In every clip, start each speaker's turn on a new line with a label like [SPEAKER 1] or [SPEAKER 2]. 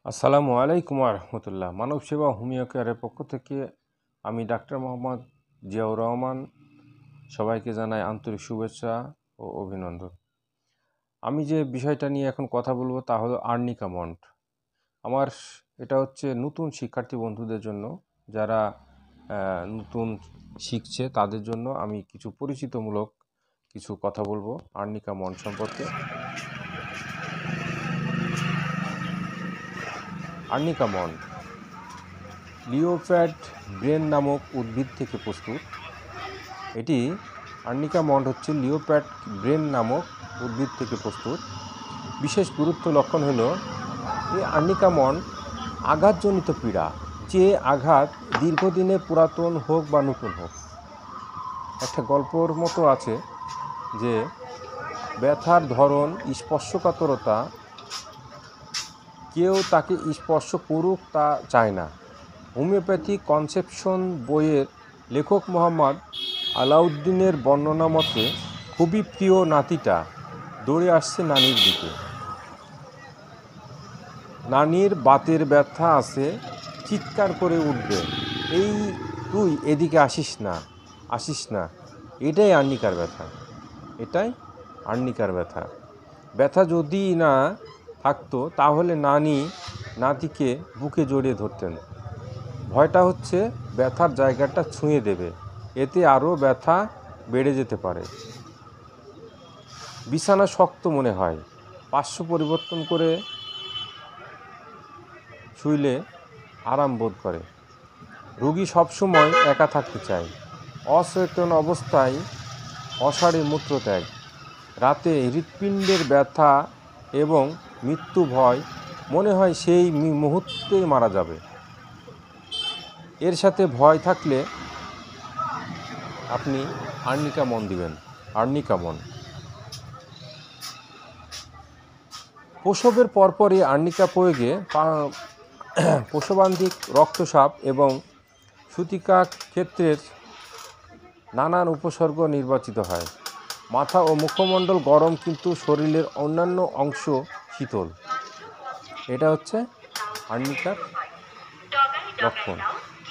[SPEAKER 1] আসসালামু আলাইকুম রহমতুল্লাহ। মানব সেবা হোমিও কেয়ারের পক্ষ থেকে আমি ডাক্তার মোহাম্মদ জিয়াউর রহমান সবাইকে জানাই আন্তরিক শুভেচ্ছা ও অভিনন্দন। আমি যে বিষয়টা নিয়ে এখন কথা বলবো তা হলো আর্নিকা মন্ড। এটা হচ্ছে নতুন শিক্ষার্থী বন্ধুদের জন্য, যারা নতুন শিখছে তাদের জন্য আমি কিছু পরিচিতমূলক কিছু কথা বলবো আর্নিকা মন্ড সম্পর্কে। আর্নিকা মন্ড লিওপ্যাড ব্রেন নামক উদ্ভিদ থেকে প্রস্তুত। এটি আর্নিকা মন্ড হচ্ছে লিওপ্যাড ব্রেন নামক উদ্ভিদ থেকে প্রস্তুত। বিশেষ গুরুত্ব লক্ষণ হলো এই আর্নিকা মন্ড আঘাতজনিত পীড়া, যে আঘাত দীর্ঘদিনে পুরাতন হোক বা নতুন হোক। একটা গল্পর মতো আছে যে ব্যথার ধরন, স্পর্শকাতরতা, কেউ তাকে স্পর্শ করুক তা চায় না। হোমিওপ্যাথি কনসেপশন বইয়ের লেখক মোহাম্মদ আলাউদ্দিনের বর্ণনা মতে খুবই প্রিয় নাতিটা দৌড়ে আসছে নানির দিকে। নানির বাতের ব্যথা আছে, চিৎকার করে উঠবে, এই তুই এদিকে আসিস না। এটাই আর্নিকার ব্যথা। ব্যথা যদি না থাকতো তাহলে নানি নাতিকে বুকে জড়িয়ে ধরতেন। ভয়টা হচ্ছে ব্যথার জায়গাটা ছুঁয়ে দেবে, এতে আরও ব্যথা বেড়ে যেতে পারে। বিছানা শক্ত মনে হয়, পার্শ্ব পরিবর্তন করে শুইলে আরাম বোধ করে। রোগী সবসময় একা থাকতে চায়। অচেতন অবস্থায় অসাড়ে মূত্রত্যাগ, রাতে হৃৎপিণ্ডের ব্যথা এবং মৃত্যু ভয়, মনে হয় সেই মুহূর্তে মারা যাবে। এর সাথে ভয় থাকলে আপনি আর্নিকা মন্ড দিবেন। আর্নিকা মন্ড প্রসবের পরপরই আর্নিকা প্রয়োগে প্রসবান্ধিক রক্তস্রাব এবং সূতিকা ক্ষেত্রের নানান উপসর্গ নির্বাচিত হয়। মাথা ও মুখমণ্ডল গরম কিন্তু শরীরের অন্যান্য অংশ শীতল। এটা হচ্ছে আর্নিকার লক্ষণ।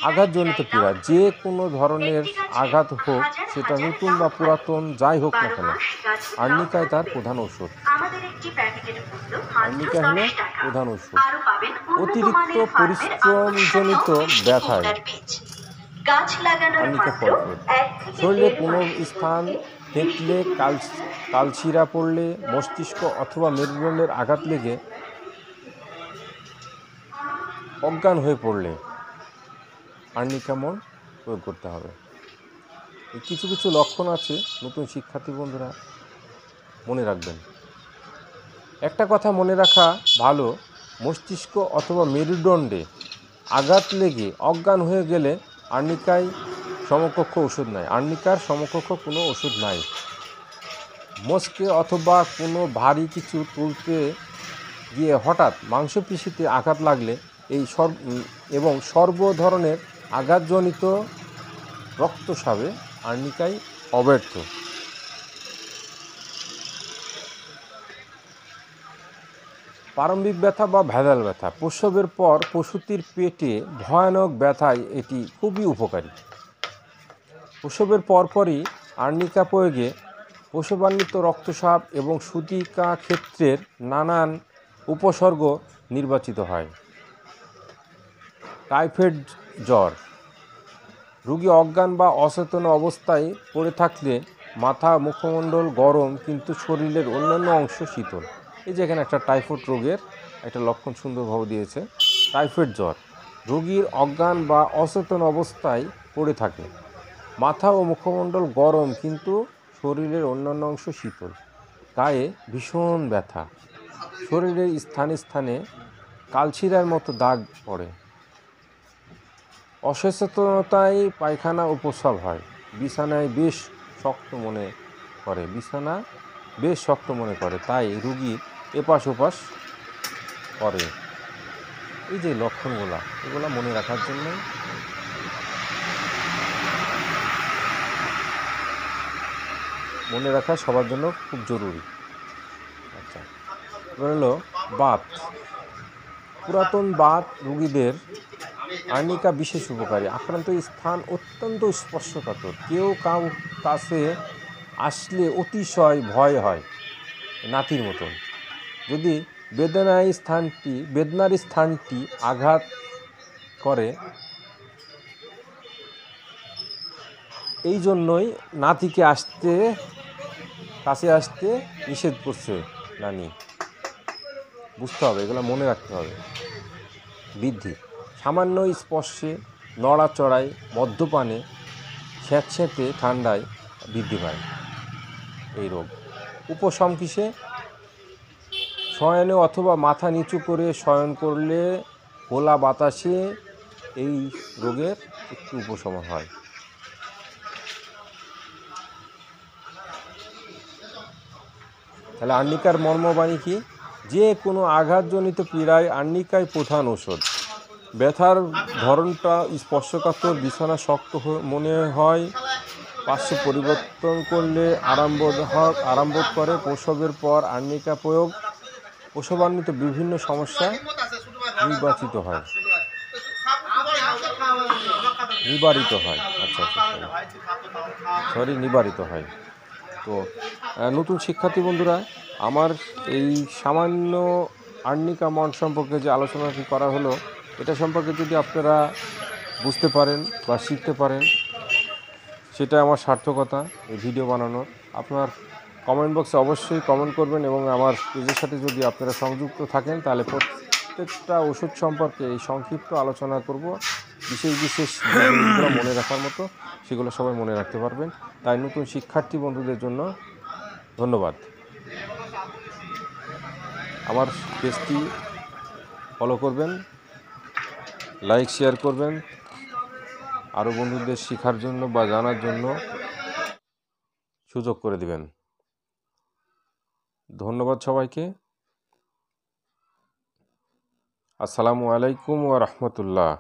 [SPEAKER 1] আঘাতজনিত পীড়া, যে কোনো ধরনের আঘাত হোক, সেটা নতুন বা পুরাতন যাই হোক না কেন, আর্নিকাই তার প্রধান ঔষধ। আর্নিকা হলো প্রধান ঔষধ। অতিরিক্ত পরিশ্রমজনিত ব্যথায় আর্নিকা ফলপ্রদ। শরীরে কোনো স্থান থেঁতলে, কালশিরা পড়লে, মস্তিষ্ক অথবা মেরুদণ্ডের আঘাত লেগে অজ্ঞান হয়ে পড়লে আর্নিকা মন্ড প্রয়োগ করতে হবে। কিছু কিছু লক্ষণ আছে, নতুন শিক্ষার্থী বন্ধুরা মনে রাখবেন। একটা কথা মনে রাখা ভালো, মস্তিষ্ক অথবা মেরুদণ্ডে আঘাত লেগে অজ্ঞান হয়ে গেলে আর্নিকার সমকক্ষ কোনো ওষুধ নাই। মস্কে অথবা কোনো ভারী কিছু তুলতে গিয়ে হঠাৎ মাংসপেশিতে আঘাত লাগলে এবং সর্ব ধরনের আঘাতজনিত রক্তস্রাবে আর্নিকাই অব্যর্থ। প্রারম্ভিক ব্যথা বা ভেজাল ব্যথা, প্রসবের পর প্রসূতির পেটে ভয়ানক ব্যথায় এটি খুবই উপকারী। প্রসবের পরপরই আর্নিকা প্রয়োগে প্রসবান্বিত রক্তস্রাব এবং সূতিকা ক্ষেত্রের নানান উপসর্গ নির্বাচিত হয়। টাইফয়েড জ্বর, রোগী অজ্ঞান বা অচেতন অবস্থায় পড়ে থাকলে মাথা মুখমণ্ডল গরম কিন্তু শরীরের অন্যান্য অংশ শীতল। এই যে এখানে একটা টাইফয়েড রোগের একটা লক্ষণ সুন্দরভাবে দিয়েছে। টাইফয়েড জ্বর, রোগীর অজ্ঞান বা অচেতন অবস্থায় পড়ে থাকে, মাথা ও মুখমণ্ডল গরম কিন্তু শরীরের অন্যান্য অংশ শীতল, গায়ে ভীষণ ব্যথা, শরীরের স্থানে স্থানে কালশিরার মতো দাগ পড়ে, অসচেতনতায় পায়খানা ও প্রস্রাব হয়, বিছানা বেশ শক্ত মনে করে, তাই রুগী এপাশ ওপাশ করে। এই যে লক্ষণগুলো, এগুলো মনে রাখার জন্য সবার জন্য খুব জরুরি। আচ্ছা, এবার হলো বাত। পুরাতন বাত রোগীদের আর্নিকা বিশেষ উপকারী। আক্রান্ত স্থান অত্যন্ত স্পর্শকাতর, কেউ কাছে আসলে অতিশয় ভয় হয়, নাতির মতন। যদি বেদনার স্থানটি আঘাত করে, এই জন্যই নাতিকে কাছে আসতে নিষেধ করছে নানি। বুঝতে হবে, এগুলো মনে রাখতে হবে। বৃদ্ধি: সামান্য স্পর্শে, নড়াচড়ায়, মদ্যপানে, স্যাঁতস্যাঁতে ঠান্ডায় বৃদ্ধি পায় এই রোগ। উপশম কিসে? শয়নে অথবা মাথা নিচু করে শয়ন করলে খোলা বাতাসে এই রোগের একটু উপশম হয়। তাহলে আর্নিকার মর্মবাণী কি? যে কোনো আঘাতজনিত পীড়ায় আর্নিকাই প্রধান ঔষধ। ব্যথার ধরনটা স্পর্শকাতর, বিছানা শক্ত মনে হয়, পার্শ্ব পরিবর্তন করলে আরামবোধ করে। প্রসবের পর আর্নিকা প্রয়োগ প্রসবান্বিত বিভিন্ন সমস্যা নিবারিত হয়। নিবারিত হয়। তো নতুন শিক্ষার্থী বন্ধুরা, আমার এই সামান্য আর্নিকা মন সম্পর্কে যে আলোচনাটি করা হলো, এটা সম্পর্কে যদি আপনারা বুঝতে পারেন বা শিখতে পারেন, সেটা আমার সার্থকতা এই ভিডিও বানানোর। আপনার কমেন্ট বক্সে অবশ্যই কমেন্ট করবেন, এবং আমার পেজের সাথে যদি আপনারা সংযুক্ত থাকেন, তাহলে প্রত্যেকটা ওষুধ সম্পর্কে এই সংক্ষিপ্ত আলোচনা করব। বিশেষ যেগুলো মনে রাখার মতো, সেগুলো সবাই মনে রাখতে পারবেন। তাই নতুন শিক্ষার্থী বন্ধুদের জন্য ধন্যবাদ। আমার পেজটি ফলো করবেন, লাইক শেয়ার করবেন, আরও বন্ধুদের শেখার জন্য বা জানার জন্য সুযোগ করে দিবেন। ধন্যবাদ সবাইকে। আসসালামু আলাইকুম ওয়া রাহমাতুল্লাহ।